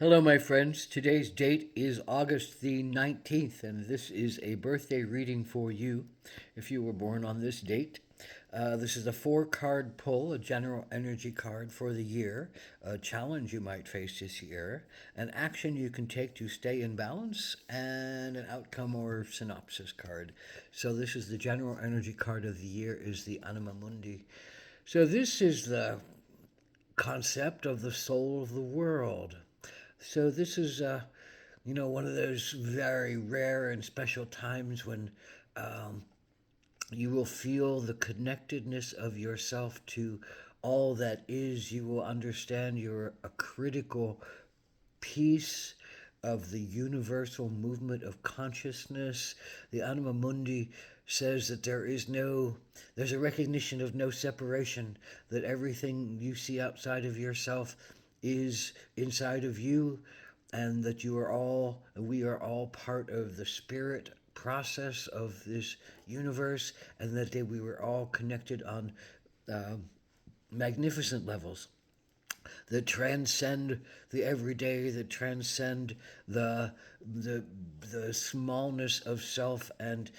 Hello, my friends. Today's date is August the 19th, and this is a birthday reading for you if you were born on this date. This is a four-card pull, a general energy card for the year, a challenge you might face this year, an action you can take to stay in balance, and an outcome or synopsis card. So this is the general energy card of the year is the Anima Mundi. So this is the concept of the soul of the world. So this is, one of those very rare and special times when you will feel the connectedness of yourself to all that is. You will understand you're a critical piece of the universal movement of consciousness. The Anima Mundi says that there's a recognition of no separation, that everything you see outside of yourself is inside of you, and that we are all part of the spirit process of this universe, and that we were all connected on uh, magnificent levels that transcend the everyday, that transcend the the the smallness of self, and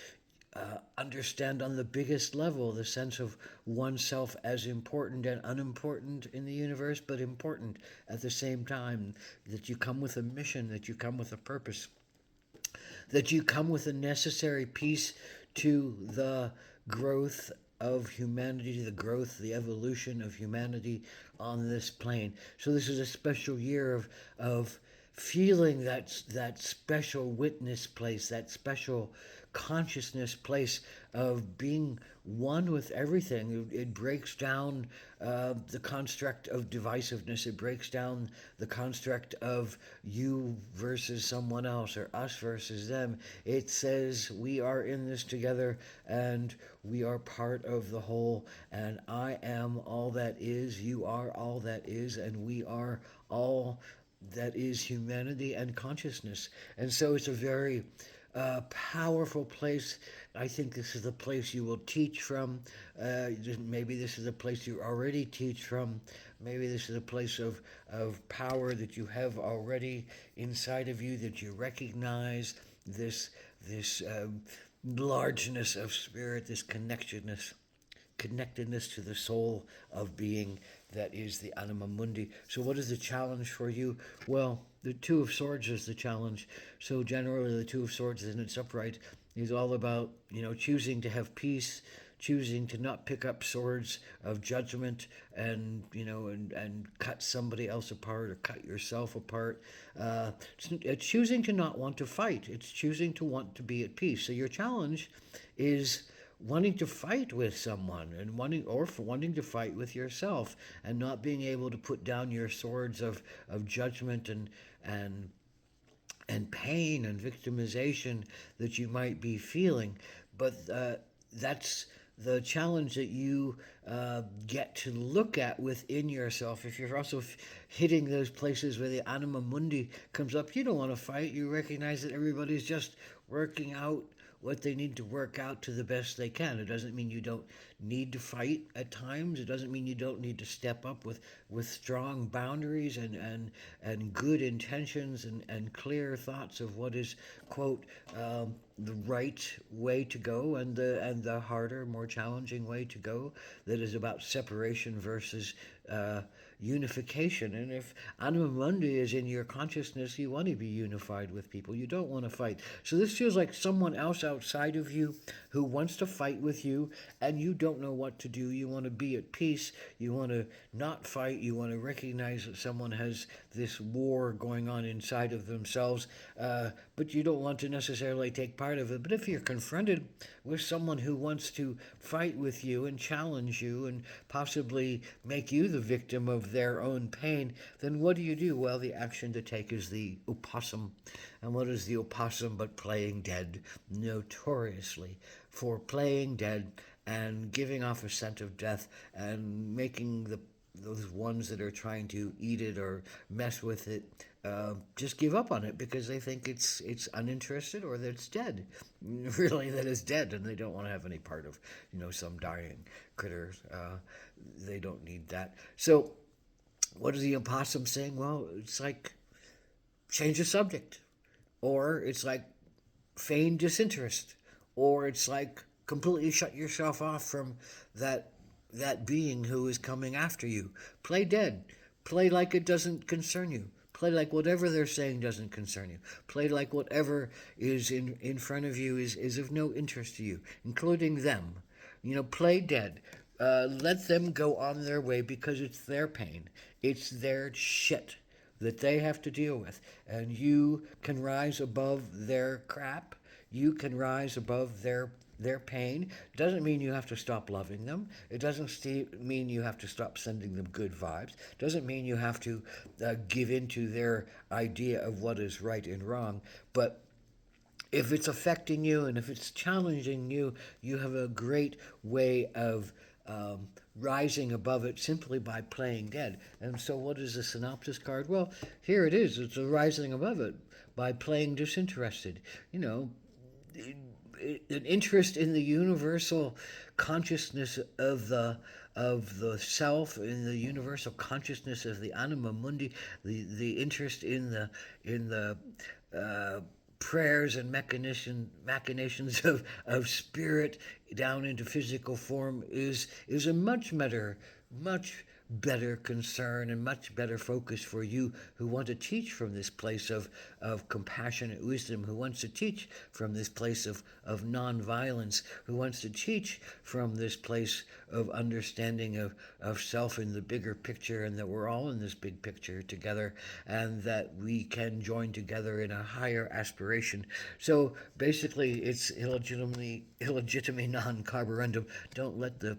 understand on the biggest level the sense of oneself as important and unimportant in the universe, but important at the same time. That you come with a mission, that you come with a purpose, that you come with a necessary piece to the growth of humanity, the growth, the evolution of humanity on this plane. So this is a special year of feeling that special witness place, that special consciousness place of being one with everything. It breaks down the construct of divisiveness. It breaks down the construct of you versus someone else or us versus them. It says we are in this together and we are part of the whole, and I am all that is, you are all that is, and we are all that is humanity and consciousness. And so it's a very powerful place. I think this is the place you will teach from. Maybe this is a place you already teach from. Maybe this is a place of power that you have already inside of you, that you recognize this largeness of spirit, this connectedness to the soul of being that is the Anima Mundi. So, what is the challenge for you? Well, the Two of Swords is the challenge. So, generally, the Two of Swords in its upright is all about, choosing to have peace, choosing to not pick up swords of judgment and cut somebody else apart or cut yourself apart. It's choosing to not want to fight. It's choosing to want to be at peace. So your challenge is wanting to fight with someone and wanting to fight with yourself and not being able to put down your swords of judgment and and pain and victimization that you might be feeling. But that's the challenge that you get to look at within yourself. If you're also hitting those places where the Anima Mundi comes up, you don't want to fight. You recognize that everybody's just working out what they need to work out to the best they can. It doesn't mean you don't need to fight at times. It doesn't mean you don't need to step up with strong boundaries and good intentions and clear thoughts of what is, quote, the right way to go, and the harder, more challenging way to go, that is about separation versus unification. And if Anima Mundi is in your consciousness, you want to be unified with people. You don't want to fight. So this feels like someone else outside of you who wants to fight with you, and you don't know what to do. You want to be at peace. You want to not fight. You want to recognize that someone has this war going on inside of themselves, but you don't want to necessarily take part of it. But if you're confronted with someone who wants to fight with you and challenge you and possibly make you the victim of their own pain, then what do you do? Well, the action to take is the opossum. And what is the opossum but playing dead, notoriously for playing dead and giving off a scent of death and making those ones that are trying to eat it or mess with it just give up on it because they think it's uninterested or that it's dead. Really, that it's dead, and they don't want to have any part of some dying critter. They don't need that. So, what is the opossum saying? Well, it's like change the subject. Or it's like feign disinterest. Or it's like completely shut yourself off from that that being who is coming after you. Play dead. Play like it doesn't concern you. Play like whatever they're saying doesn't concern you. Play like whatever is in front of you is of no interest to you, including them. Play dead. Let them go on their way because it's their pain. It's their shit that they have to deal with. And you can rise above their crap. You can rise above their pain. Doesn't mean you have to stop loving them. It doesn't mean you have to stop sending them good vibes. Doesn't mean you have to give in to their idea of what is right and wrong. But if it's affecting you and if it's challenging you, you have a great way of rising above it simply by playing dead. And so, what is a synopsis card? Well, here it is. It's a rising above it by playing disinterested. You know, an interest in the universal consciousness of the self, in the universal consciousness of the anima mundi, the interest in the prayers and machinations of spirit down into physical form is a much better concern and much better focus for you who want to teach from this place of compassionate wisdom, who wants to teach from this place of nonviolence, who wants to teach from this place of understanding of self in the bigger picture, and that we're all in this big picture together, and that we can join together in a higher aspiration. So basically, it's illegitimately non-carborundum. Don't let the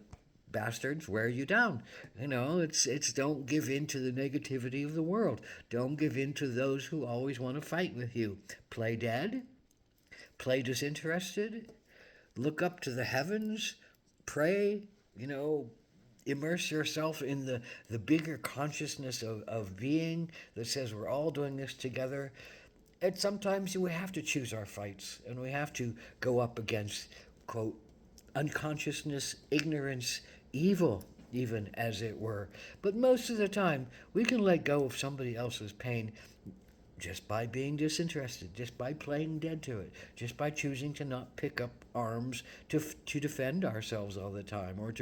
bastards wear you down. It's don't give in to the negativity of the world. Don't give in to those who always want to fight with you. Play dead. Play disinterested. Look up to the heavens. Pray. Immerse yourself in the bigger consciousness of being that says we're all doing this together. And sometimes we have to choose our fights, and we have to go up against, quote, unconsciousness, ignorance, evil, even as it were. But most of the time, we can let go of somebody else's pain just by being disinterested, just by playing dead to it, just by choosing to not pick up arms to defend ourselves all the time, or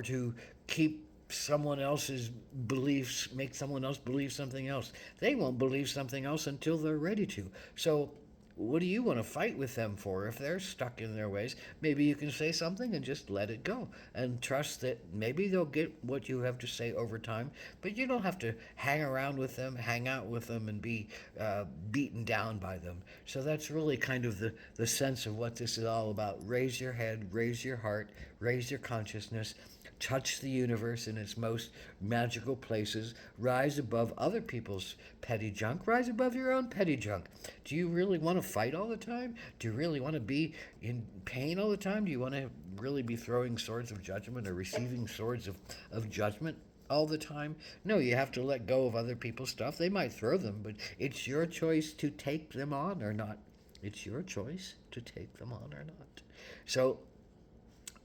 to keep someone else's beliefs, make someone else believe something else. They won't believe something else until they're ready to. So what do you want to fight with them for? If they're stuck in their ways, maybe you can say something and just let it go and trust that maybe they'll get what you have to say over time, but you don't have to hang around with them, hang out with them, and be beaten down by them. So that's really kind of the sense of what this is all about. Raise your head, raise your heart, raise your consciousness, touch the universe in its most magical places, rise above other people's petty junk, rise above your own petty junk. Do you really want to fight all the time? Do you really want to be in pain all the time? Do you want to really be throwing swords of judgment or receiving swords of judgment all the time? No, you have to let go of other people's stuff. They might throw them, but it's your choice to take them on or not. It's your choice to take them on or not. So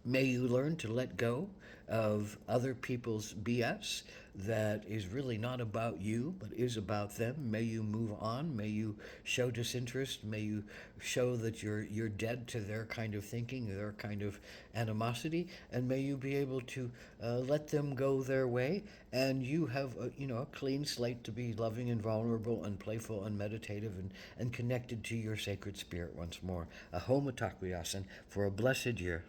may you learn to let go of other people's BS that is really not about you, but is about them. May you move on. May you show disinterest. May you show that you're dead to their kind of thinking, their kind of animosity, and may you be able to let them go their way. And you have a clean slate to be loving and vulnerable and playful and meditative and connected to your sacred spirit once more. Ahom Takuyasin for a blessed year.